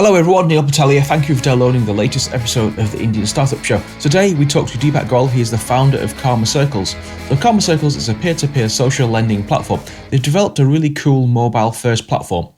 Hello everyone, Neil Patel here. Thank you for downloading the latest episode of the Indian Startup Show. Today we talk to Deepak Goel. He is the founder of KarmaCircles. So KarmaCircles is a peer-to-peer social lending platform. They've developed a really cool mobile-first platform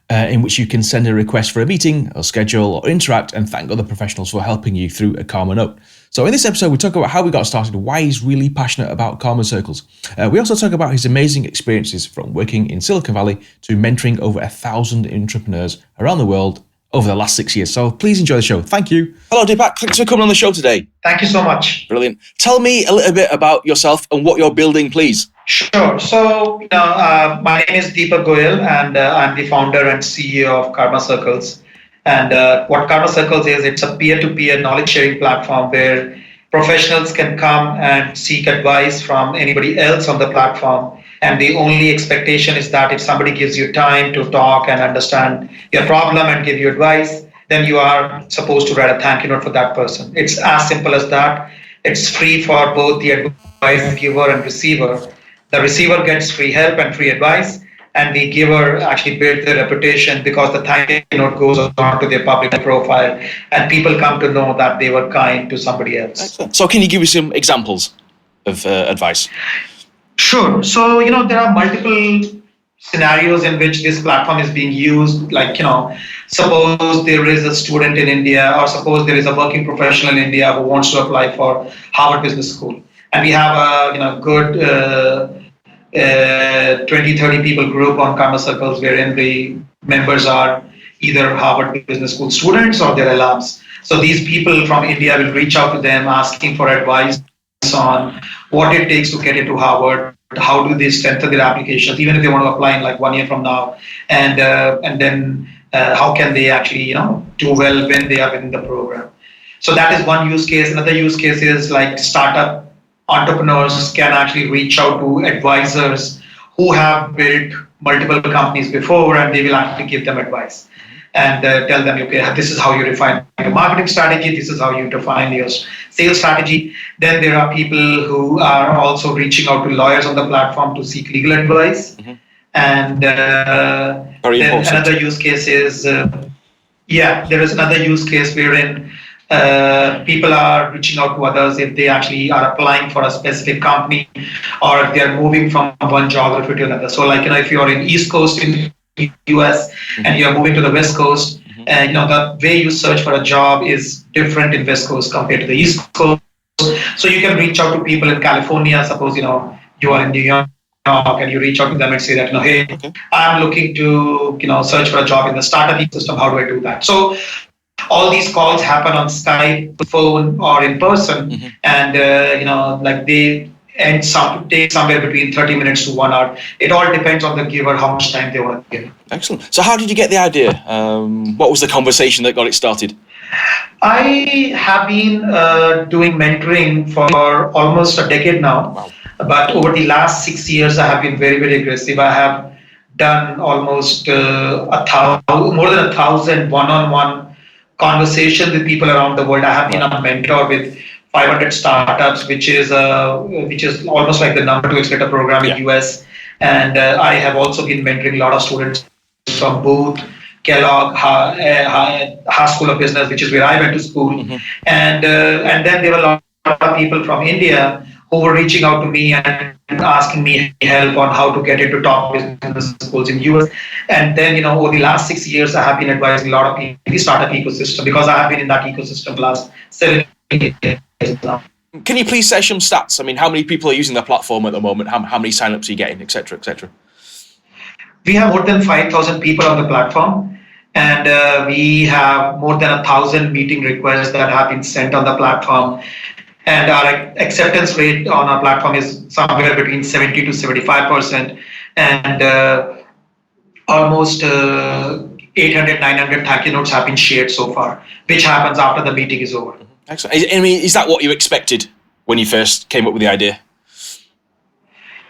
in which you can send a request for a meeting or schedule or interact and thank other professionals for helping you through a KarmaNote. So in this episode, we talk about how we got started, why he's really passionate about KarmaCircles. We also talk about his amazing experiences from working in Silicon Valley to mentoring over 1,000 entrepreneurs around the world over the last 6 years. So please enjoy the show. Thank you. Hello, Deepak. Thanks for coming on the show today. Thank you so much. Brilliant. Tell me a little bit about yourself and what you're building, please. Sure. So, my name is Deepak Goel, and I'm the founder and CEO of KarmaCircles. And what KarmaCircles is, it's a peer-to-peer knowledge-sharing platform where professionals can come and seek advice from anybody else on the platform. And the only expectation is that if somebody gives you time to talk and understand your problem and give you advice, then you are supposed to write a thank you note for that person. It's as simple as that. It's free for both the advice giver and receiver. The receiver gets free help and free advice, and the giver actually builds their reputation because the thank you note goes on to their public profile, and people come to know that they were kind to somebody else. Excellent. So can you give me some examples of advice? Sure. So, there are multiple scenarios in which this platform is being used. Like, suppose there is a student in India, or suppose there is a working professional in India who wants to apply for Harvard Business School. And we have a good 20-30 people group on KarmaCircles wherein the members are either Harvard Business School students or their alums. So these people from India will reach out to them asking for advice on what it takes to get into Harvard, how do they strengthen their applications, even if they want to apply in like 1 year from now, and then how can they actually do well when they are within the program. So that is one use case. Another use case is like startup entrepreneurs can actually reach out to advisors who have built multiple companies before, and they will actually give them advice and tell them, okay, this is how you refine your marketing strategy, this is how you define your sales strategy. Then there are people who are also reaching out to lawyers on the platform to seek legal advice. Mm-hmm. And then another use case is, there is another use case wherein people are reaching out to others if they actually are applying for a specific company or if they are moving from one geography to another. So like, if you're in East Coast in the US and you're moving to the West Coast, the way you search for a job is different in West Coast compared to the East Coast. So you can reach out to people in California. Suppose, you are in New York and you reach out to them and say that, hey, I'm looking to, search for a job in the startup ecosystem. How do I do that? So all these calls happen on Skype, phone, or in person, and they take somewhere between 30 minutes to 1 hour. It all depends on the giver how much time they want to give. Excellent. So how did you get the idea? What was the conversation that got it started? I have been doing mentoring for almost a decade now. Wow. But over the last 6 years, I have been very, very aggressive. I have done almost more than 1,000 one-on-one conversations with people around the world. I have been a mentor with 500 startups, which is almost like the number 2 accelerator program in US. And I have also been mentoring a lot of students from Booth, Kellogg, Haas School of Business, which is where I went to school. And then there were a lot of people from India who were reaching out to me and asking me help on how to get into top business schools in US. And then, over the last 6 years, I have been advising a lot of people in the startup ecosystem because I have been in that ecosystem the last 7 years now. Can you please say some stats? I mean, how many people are using the platform at the moment? How many signups are you getting, et cetera, et cetera? We have more than 5,000 people on the platform, and we have more than 1,000 meeting requests that have been sent on the platform. And our acceptance rate on our platform is somewhere between 70 to 75%, and almost 800, 900 thank you notes have been shared so far, which happens after the meeting is over. Excellent. I mean, is that what you expected when you first came up with the idea?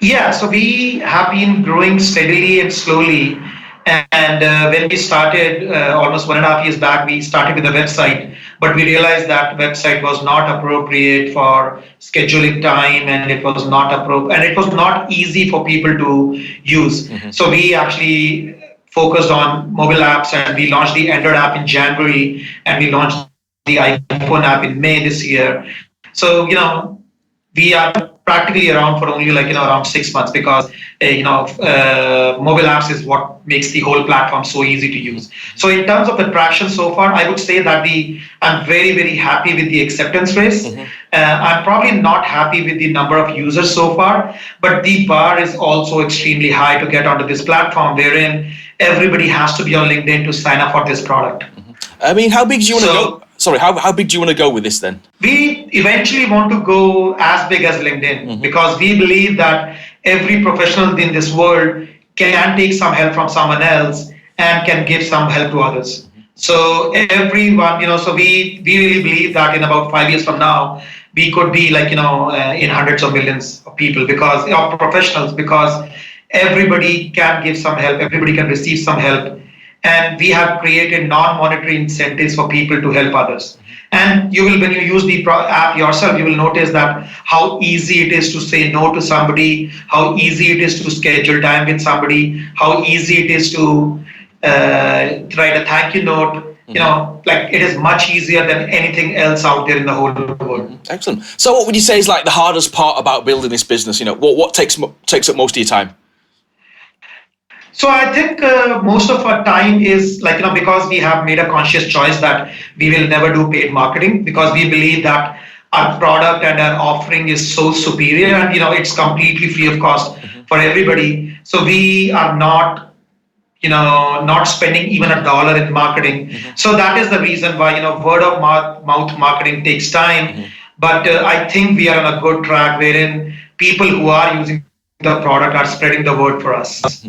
Yeah, so we have been growing steadily and slowly. And when we started almost 1.5 years back, we started with a website, but we realized that website was not appropriate for scheduling time, and it was not appropriate, and it was not easy for people to use. So we actually focused on mobile apps, and we launched the Android app in January, and we launched the iPhone app in May this year. So, we are practically around for only around 6 months, because mobile apps is what makes the whole platform so easy to use. So in terms of the traction so far, I would say that I'm very, very happy with the acceptance rates. I'm probably not happy with the number of users so far, but the bar is also extremely high to get onto this platform, wherein everybody has to be on LinkedIn to sign up for this product. I mean, how big do you want to go? Sorry, how big do you want to go with this then? We eventually want to go as big as LinkedIn, because we believe that every professional in this world can take some help from someone else and can give some help to others. So everyone, so we really believe that in about 5 years from now, we could be in hundreds of millions of people, because of professionals, because everybody can give some help, everybody can receive some help. And we have created non-monetary incentives for people to help others. And when you use the app yourself, you will notice that how easy it is to say no to somebody, how easy it is to schedule time with somebody, how easy it is to write a thank you note. It is much easier than anything else out there in the whole world. Excellent. So what would you say is like the hardest part about building this business? What takes up most of your time? So I think most of our time is because we have made a conscious choice that we will never do paid marketing, because we believe that our product and our offering is so superior, and it's completely free of cost for everybody. So we are not spending even $1 in marketing. So that is the reason why word of mouth marketing takes time. But I think we are on a good track, wherein people who are using the product are spreading the word for us.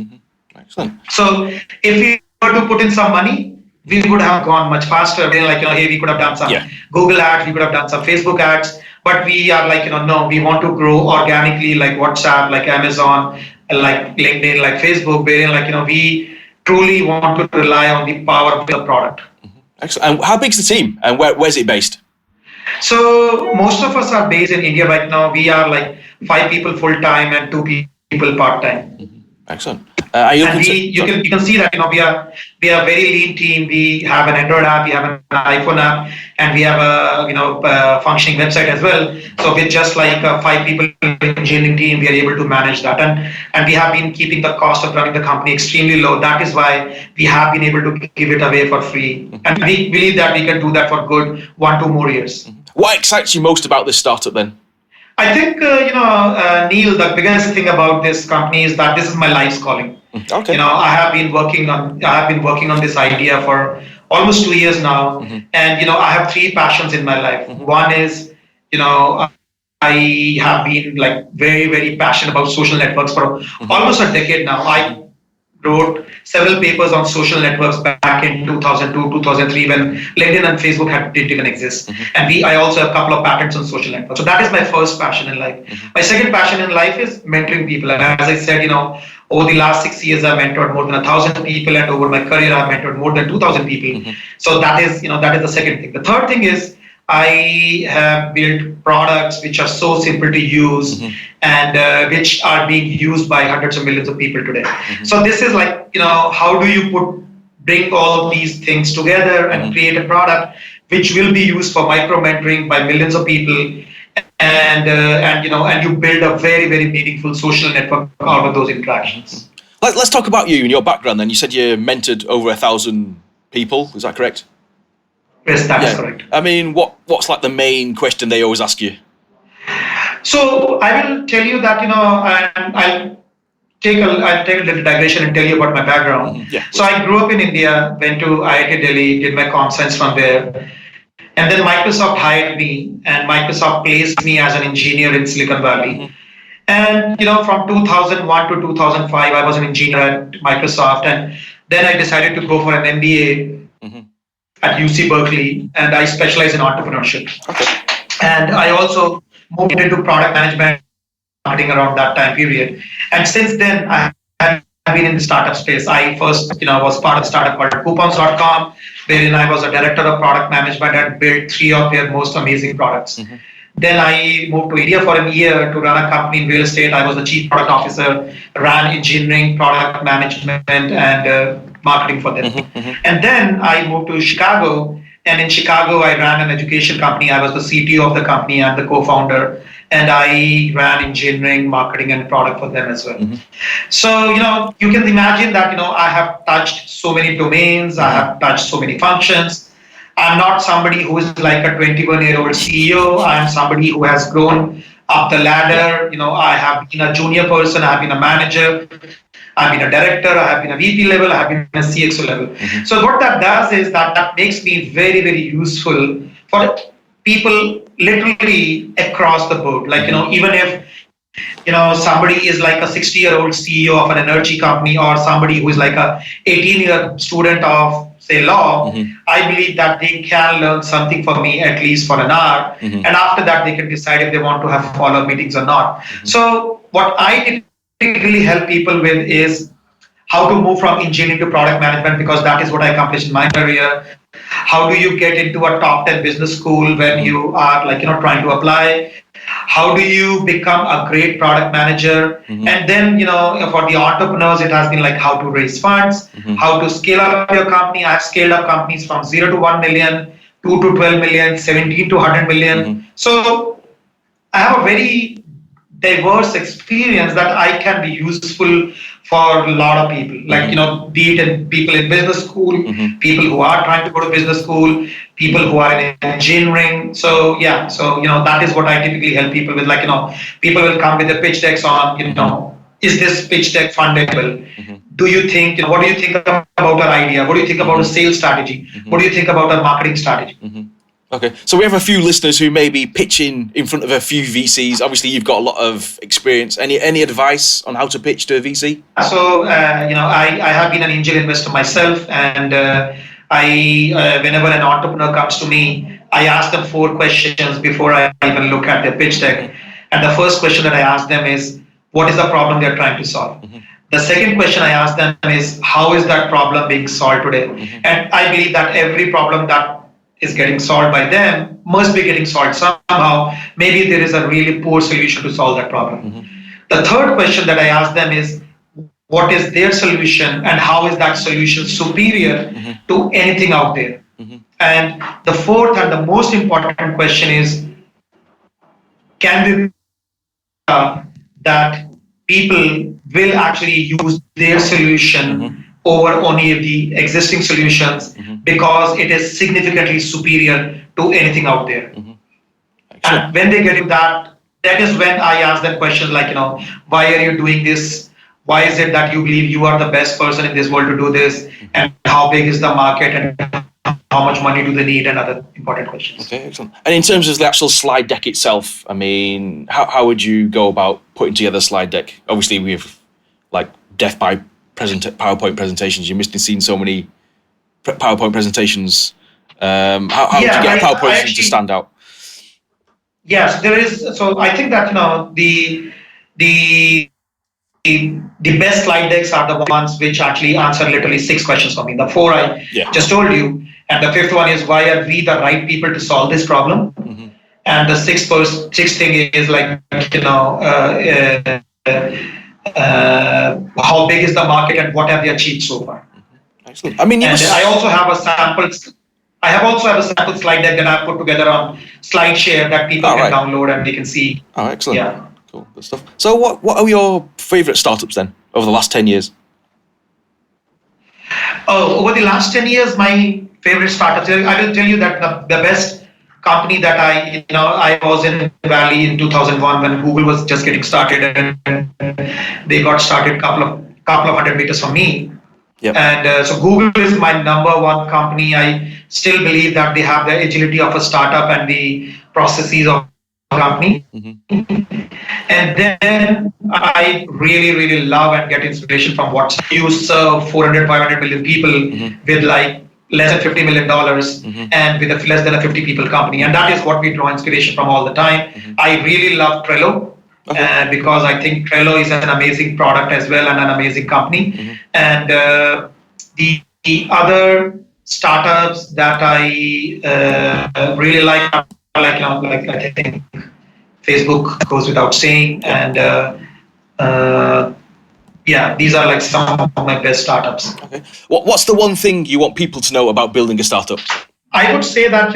Excellent. So if we were to put in some money, we would have gone much faster. Hey, we could have done some Google ads, we could have done some Facebook ads, but we are no, we want to grow organically, like WhatsApp, like Amazon, like LinkedIn, like Facebook, wherein we truly want to rely on the power of the product. Excellent. And how big's the team, and where's it based? So most of us are based in India right now. We are 5 people full time and 2 people part time. Excellent. And you can see that we are a very lean team. We have an Android app, we have an iPhone app, and we have a functioning website as well. So with just 5 people engineering team, we are able to manage that, and we have been keeping the cost of running the company extremely low. That is why we have been able to give it away for free, and we believe that we can do that for good 1-2 more years. What excites you most about this startup then? I think Neil, the biggest thing about this company is that this is my life's calling. Okay. I have been working on this idea for almost 2 years now, and I have 3 passions in my life. One is I have been very, very passionate about social networks for almost a decade now. I wrote several papers on social networks back in 2002, 2003, when LinkedIn and Facebook didn't even exist. And I also have a couple of patents on social networks. So that is my first passion in life. My second passion in life is mentoring people. And as I said, over the last 6 years, I've mentored more than 1,000 people, and over my career, I've mentored more than 2,000 people. So that is the second thing. The third thing is I have built products which are so simple to use and which are being used by hundreds of millions of people today. So this is how do you bring all of these things together and create a product which will be used for micro mentoring by millions of people, and you build a very, very meaningful social network out of those interactions. Let's talk about you and your background then. You said you mentored over 1,000 people, is that correct? Yes, that is correct. I mean, what's the main question they always ask you? So I will tell you that, I'll take a little digression and tell you about my background. So I grew up in India, went to IIT Delhi, did my comp science from there. And then Microsoft hired me, and Microsoft placed me as an engineer in Silicon Valley. And, from 2001 to 2005, I was an engineer at Microsoft. And then I decided to go for an MBA at UC Berkeley, and I specialize in entrepreneurship. Okay. And I also moved into product management marketing around that time period. And since then, I have been in the startup space. I first, was part of a startup called coupons.com, wherein I was a director of product management and built 3 of their most amazing products. Then I moved to India for a year to run a company in real estate. I was the chief product officer, ran engineering, product management, and marketing for them. And then I moved to Chicago. And in Chicago, I ran an education company. I was the CTO of the company and the co-founder. And I ran engineering, marketing, and product for them as well. So, you can imagine that, I have touched so many domains. I have touched so many functions. I'm not somebody who is like a 21-year-old CEO. I'm somebody who has grown up the ladder. I have been a junior person. I have been a manager. I've been a director, I have been a VP level, I have been a CXO level. So what that does is that makes me very, very useful for people literally across the board. Like, even if, somebody is like a 60-year-old CEO of an energy company or somebody who is like a 18-year student of, say, law, I believe that they can learn something from me at least for an hour. And after that, they can decide if they want to have follow-up meetings or not. So what I typically help people with is how to move from engineering to product management, because that is what I accomplished in my career. How do you get into a top 10 business school when you are trying to apply? How do you become a great product manager? And then, for the entrepreneurs, it has been like how to raise funds, how to scale up your company. I've scaled up companies from 0 to 1 million, 2 to 12 million, 17 to 100 million. So I have a very diverse experience that I can be useful for a lot of people. Like, be it in people in business school, people who are trying to go to business school, people who are in engineering. So, that is what I typically help people with. Like, people will come with their pitch decks on, is this pitch deck fundable? Do you think, what do you think about our idea? What do you think about a sales strategy? What do you think about a marketing strategy? Okay, so we have a few listeners who may be pitching in front of a few VCs. Obviously, you've got a lot of experience. Any advice on how to pitch to a VC? So, I have been an angel investor myself, and whenever an entrepreneur comes to me, I ask them 4 questions before I even look at their pitch deck. And the first question that I ask them is, what is the problem they're trying to solve? The second question I ask them is, how is that problem being solved today? And I believe that every problem that is getting solved by them must be getting solved somehow. Maybe there is a really poor solution to solve that problem. The third question that I ask them is, what is their solution and how is that solution superior to anything out there? And the fourth and the most important question is, can we that people will actually use their solution over only the existing solutions because it is significantly superior to anything out there. And when they get to that is when I ask them questions like, why are you doing this? Why is it that you believe you are the best person in this world to do this? And how big is the market? And how much money do they need? And other important questions. Okay, excellent. And in terms of the actual slide deck itself, I mean, how would you go about putting together a slide deck? Obviously, we have like death by PowerPoint presentations. You must have seen so many PowerPoint presentations. How would you get a PowerPoint to stand out? Yes, there is. So I think that the best slide decks are the ones which actually answer literally 6 questions for me. The 4 I just told you, and the 5th one is, why are we the right people to solve this problem? And the sixth thing is like how big is the market and what have they achieved so far? Excellent. I mean, I also have a sample slide deck that I put together on SlideShare that people can download and they can see. Oh, excellent. Yeah. Cool. Good stuff. So what are your favorite startups then over the last 10 years? Oh, over the last 10 years, my favorite startups, I will tell you that the best company that I was in Valley in 2001 when Google was just getting started, and they got started couple of 100 meters from me. Yep. And so Google is my number one company. I still believe that they have the agility of a startup and the processes of a company. And then I really, really love and get inspiration from what you serve 400, 500 million people with like less than $50 million and with a less than a 50 people company. And that is what we draw inspiration from all the time. I really love Trello. Because I think Trello is an amazing product as well and an amazing company. And the other startups that I really like I think Facebook goes without saying, and yeah, these are like some of my best startups. Okay. What's the one thing you want people to know about building a startup? I would say that,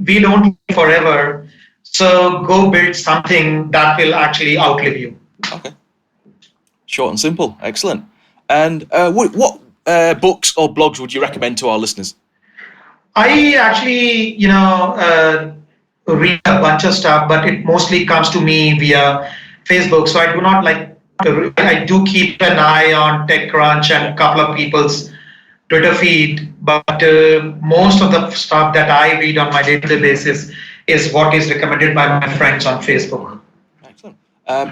we don't live forever. So go build something that will actually outlive you. Okay. Short and simple. Excellent. And what books or blogs would you recommend to our listeners? I actually, read a bunch of stuff, but it mostly comes to me via Facebook. So I do not I do keep an eye on TechCrunch and a couple of people's Twitter feed, but most of the stuff that I read on my day-to-day basis is what is recommended by my friends on Facebook. Excellent.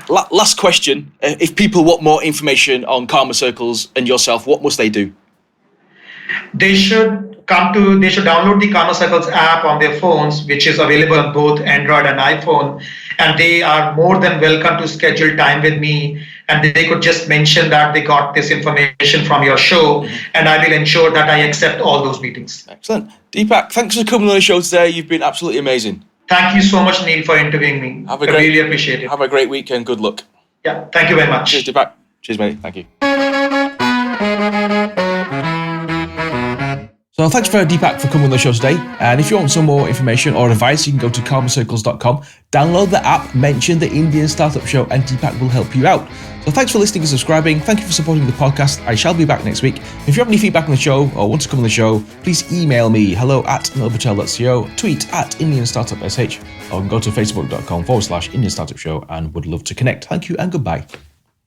Last question. If people want more information on KarmaCircles and yourself, what must they do? They should download the KarmaCircles app on their phones, which is available on both Android and iPhone. And they are more than welcome to schedule time with me. And they could just mention that they got this information from your show, and I will ensure that I accept all those meetings. Excellent. Deepak, thanks for coming on the show today. You've been absolutely amazing. Thank you so much, Neil, for interviewing me. I really appreciate it. Have a great weekend. Good luck. Yeah, thank you very much. Cheers, Deepak. Cheers, mate. Thank you. So thanks for Deepak for coming on the show today. And if you want some more information or advice, you can go to KarmaCircles.com, download the app, mention the Indian Startup Show, and Deepak will help you out. So thanks for listening and subscribing. Thank you for supporting the podcast. I shall be back next week. If you have any feedback on the show or want to come on the show, please email me hello@neilpatel.co, tweet @IndianStartupSH, or go to facebook.com/Indian Startup Show, and would love to connect. Thank you and goodbye.